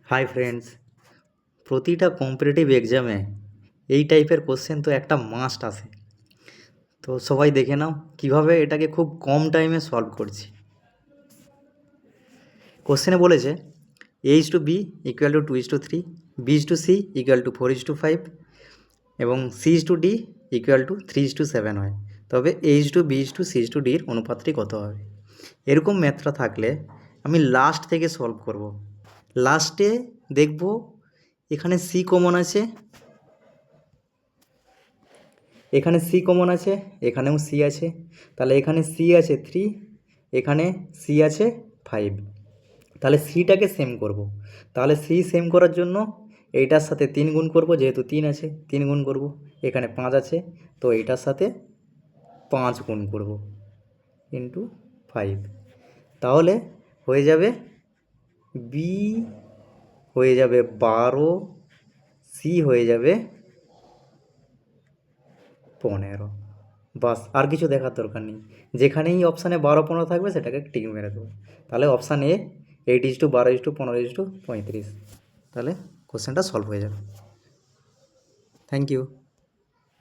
Hi friends, প্রতিটা competitive এক্সামে এই টাইপের কোশ্চেন তো একটা মাস্ট আসে। তো সবাই দেখে নাও কিভাবে এটাকে খুব কম টাইমে সলভ করছি। কোশ্চেনে বলেছে a/b = 2:3, b/c = 4:5 এবং c/d = 3:7 হয়, তবে a/b/c/d এর অনুপাতটি কত হবে? এরকম ম্যাথটা থাকলে আমি লাস্ট থেকে সলভ করব। লাস্টে দেখব এখানে সি কমন আছে, এখানে সি কমন আছে, এখানেও সি আছে, তাহলে এখানে সি আছে 3, এখানে সি আছে 5, তাহলে সিটাকে সেম করব। তাহলে সি সেম করার জন্য এইটার সাথে 3 গুণ করব, যেহেতু 3 আছে 3 গুণ করব, এখানে 5 আছে তো এইটার সাথে 5 গুণ করব ইন্টু 5, তাহলে হয়ে যাবে বি হয়ে যাবে 12, সি হয়ে যাবে 15। বাস, আর কিছু দেখার দরকার নেই। যেখানেই অপশানে 12-15 থাকবে সেটাকে টিক মেরে দেবো। তাহলে অপশান এ 8:12:15:35, তাহলে কোশ্চেনটা সলভ হয়ে যাবে। Thank you.